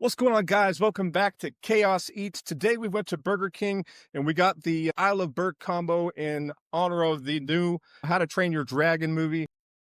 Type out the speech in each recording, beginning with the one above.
What's going on, guys? Welcome back to Chaos Eats. Today we went to Burger King and we got the I Love Berk combo in honor of the new How to Train Your Dragon movie.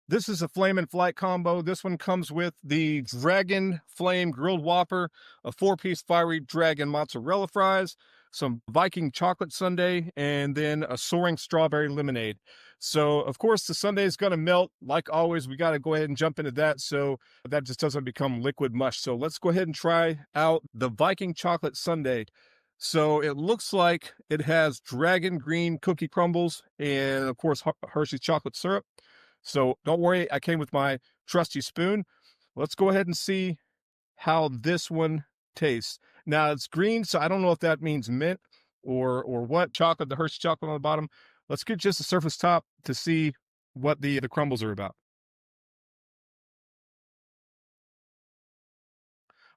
This is a Flame and Flight combo. This one comes with the Dragon Flame Grilled Whopper, a 4-piece fiery dragon mozzarella fries, some Viking chocolate sundae, and then a soaring strawberry lemonade. So, of course, the sundae is going to melt. Like always, we got to go ahead and jump into that so that just doesn't become liquid mush. So let's go ahead and try out the Viking chocolate sundae. So it looks like it has dragon green cookie crumbles and, of course, Hershey's chocolate syrup. So don't worry, I came with my trusty spoon. Let's go ahead and see how this one tastes. Now it's green, so I don't know if that means mint or what. Chocolate, the Hershey chocolate on the bottom. Let's get just the surface top to see what the crumbles are about.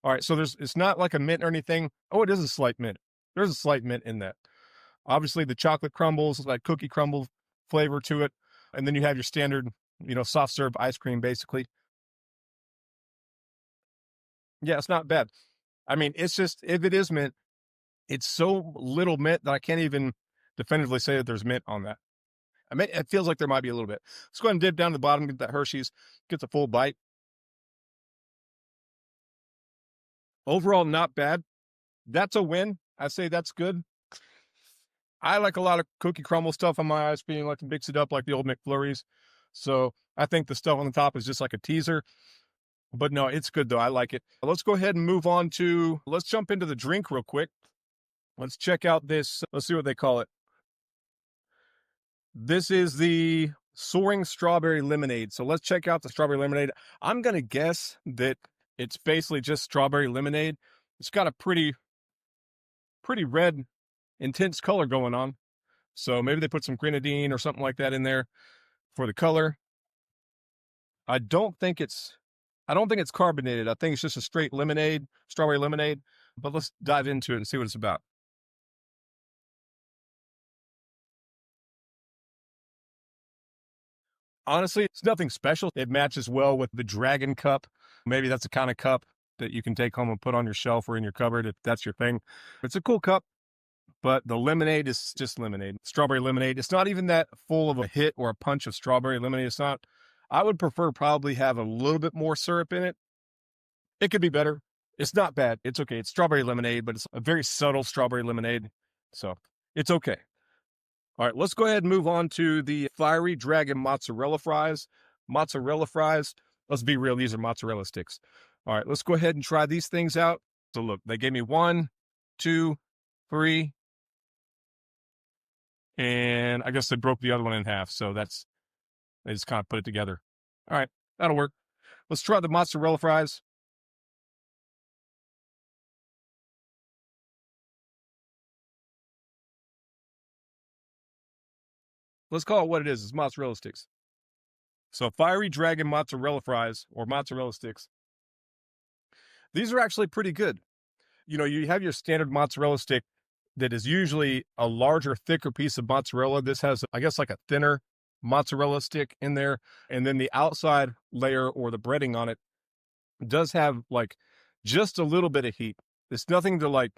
All right, so it's not like a mint or anything. Oh, it is a slight mint. There's a slight mint in that. Obviously, the chocolate crumbles, like cookie crumble flavor to it. And then you have your standard, soft serve ice cream, basically. Yeah, it's not bad. I mean, it's just, if it is mint, it's so little mint that I can't even definitively say that there's mint on that. I mean, it feels like there might be a little bit. Let's go ahead and dip down to the bottom, get that Hershey's, get the full bite. Overall, not bad. That's a win. I say that's good. I like a lot of cookie crumble stuff on my ice cream, like to mix it up like the old McFlurries. So I think the stuff on the top is just like a teaser. But no, it's good though. I like it. Let's go ahead and move on to, let's jump into the drink real quick. Let's check out this. Let's see what they call it. This is the soaring strawberry lemonade. So let's check out the strawberry lemonade. I'm going to guess that it's basically just strawberry lemonade. It's got a pretty red, intense color going on. So maybe they put some grenadine or something like that in there for the color. I don't think it's carbonated. I think it's just a straight lemonade, strawberry lemonade. But let's dive into it and see what it's about. Honestly, it's nothing special. It matches well with the dragon cup. Maybe that's the kind of cup that you can take home and put on your shelf or in your cupboard if that's your thing. It's a cool cup, but the lemonade is just lemonade. Strawberry lemonade. It's not even that full of a hit or a punch of strawberry lemonade. It's not. I would prefer probably have a little bit more syrup in it. It could be better. It's not bad. It's okay. It's strawberry lemonade, but it's a very subtle strawberry lemonade. So it's okay. All right, let's go ahead and move on to the fiery dragon mozzarella fries. Mozzarella fries. Let's be real. These are mozzarella sticks. All right, let's go ahead and try these things out. So look, they gave me 1, 2, 3. And I guess they broke the other one in half. So they just kind of put it together. All right, that'll work. Let's try the mozzarella fries. Let's call it what it is. It's mozzarella sticks. So fiery dragon mozzarella fries or mozzarella sticks. These are actually pretty good. You have your standard mozzarella stick that is usually a larger, thicker piece of mozzarella. This has, I guess, like a thinner mozzarella stick in there. And then the outside layer or the breading on it does have like just a little bit of heat. It's nothing to like,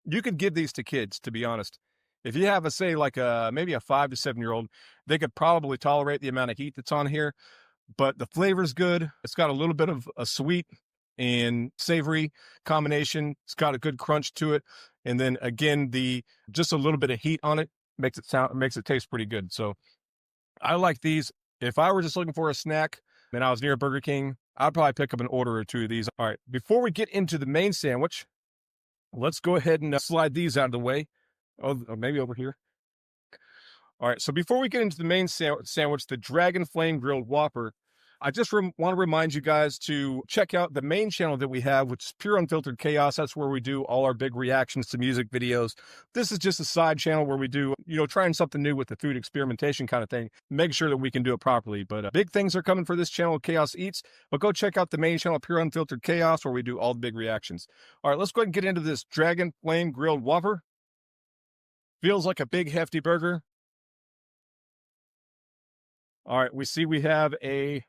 you could give these to kids, to be honest. If you have say like maybe a 5 to 7-year-old, they could probably tolerate the amount of heat that's on here, but the flavor's good. It's got a little bit of a sweet and savory combination. It's got a good crunch to it. And then again, just a little bit of heat on it makes it taste pretty good. So I like these. If I were just looking for a snack and I was near Burger King, I'd probably pick up an order or two of these. All right, before we get into the main sandwich, let's go ahead and slide these out of the way. Oh, maybe over here. All right, so before we get into the main sandwich, the Dragon Flame Grilled Whopper, I just want to remind you guys to check out the main channel that we have, which is Pure Unfiltered Chaos. That's where we do all our big reactions to music videos. This is just a side channel where we do, trying something new with the food experimentation kind of thing. Make sure that we can do it properly. But big things are coming for this channel, Chaos Eats. But go check out the main channel, Pure Unfiltered Chaos, where we do all the big reactions. All right, let's go ahead and get into this Dragon Flame Grilled Whopper. Feels like a big, hefty burger. All right, we have a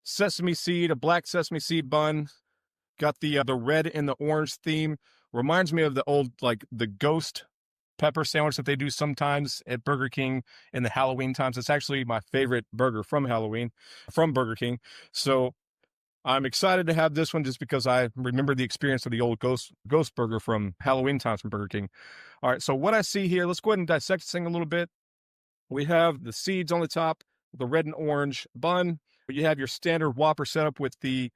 black sesame seed bun. Got the red and the orange theme. Reminds me of the old, like, the ghost pepper sandwich that they do sometimes at Burger King in the Halloween times. It's actually my favorite burger from Burger King. So I'm excited to have this one just because I remember the experience of the old ghost burger from Halloween times from Burger King. All right, so what I see here, let's go ahead and dissect this thing a little bit. We have the seeds on the top, the red and orange bun. You have your standard Whopper setup with the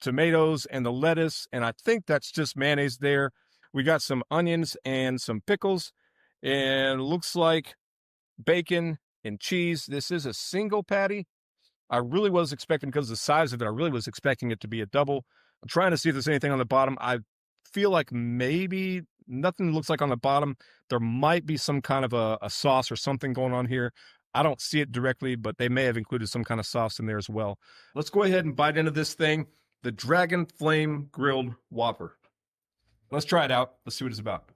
tomatoes and the lettuce, and I think that's just mayonnaise there. We got some onions and some pickles, and looks like bacon and cheese. This is a single patty. I really was expecting, because of the size of it, I really was expecting it to be a double. I'm trying to see if there's anything on the bottom. I feel like maybe nothing looks like on the bottom. There might be some kind of a sauce or something going on here. I don't see it directly, but they may have included some kind of sauce in there as well. Let's go ahead and bite into this thing. The Dragon Flame Grilled Whopper. Let's try it out. Let's see what it's about.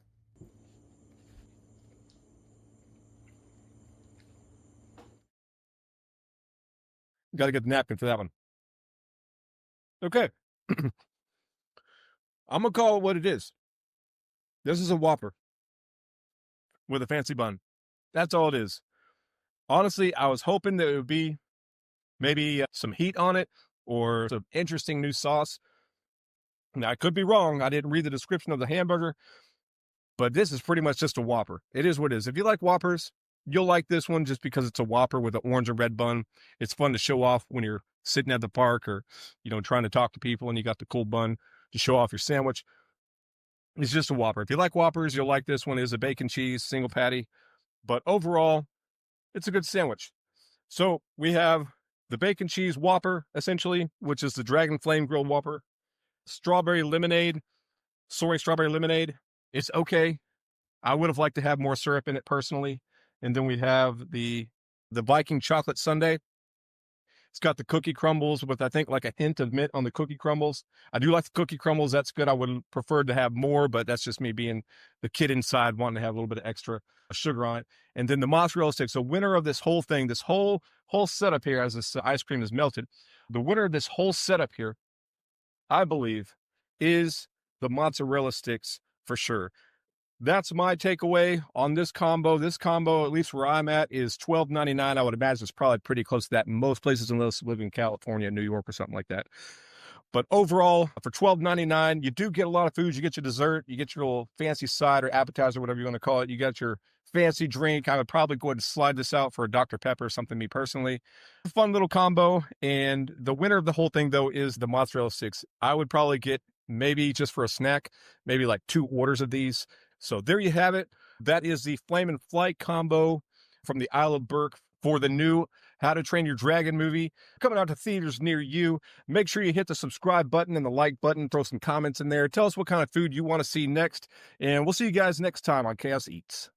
Got to get the napkin for that one. Okay. I'm going to call it what it is. This is a Whopper with a fancy bun. That's all it is. Honestly, I was hoping that it would be maybe some heat on it or some interesting new sauce. Now, I could be wrong. I didn't read the description of the hamburger, but this is pretty much just a Whopper. It is what it is. If you like Whoppers, you'll like this one just because it's a Whopper with an orange and red bun. It's fun to show off when you're sitting at the park or, trying to talk to people and you got the cool bun to show off your sandwich. It's just a Whopper. If you like Whoppers, you'll like this one. It is a bacon cheese single patty, but overall, it's a good sandwich. So we have the bacon cheese Whopper, essentially, which is the Dragon Flame Grilled Whopper. Strawberry lemonade, soy strawberry lemonade. It's okay. I would have liked to have more syrup in it personally. And then we have the Viking chocolate sundae. It's got the cookie crumbles with, I think, like a hint of mint on the cookie crumbles. I do like the cookie crumbles. That's good. I would have preferred to have more, but that's just me being the kid inside wanting to have a little bit of extra sugar on it. And then the mozzarella sticks. So winner of this whole thing, this whole setup here, as this ice cream is melted, the winner of this whole setup here, I believe, is the mozzarella sticks for sure. That's my takeaway on this combo. This combo, at least where I'm at, is $12.99. I would imagine it's probably pretty close to that in most places unless you live in California, New York, or something like that. But overall, for $12.99, you do get a lot of foods. You get your dessert, you get your little fancy side or appetizer, whatever you want to call it. You got your fancy drink. I would probably go ahead and slide this out for a Dr. Pepper or something, me personally. Fun little combo. And the winner of the whole thing, though, is the mozzarella sticks. I would probably get, maybe just for a snack, maybe like 2 orders of these. So there you have it. That is the Flame and Flight combo from the Isle of Berk for the new How to Train Your Dragon movie coming out to theaters near you. Make sure you hit the subscribe button and the like button. Throw some comments in there. Tell us what kind of food you want to see next. And we'll see you guys next time on Chaos Eats.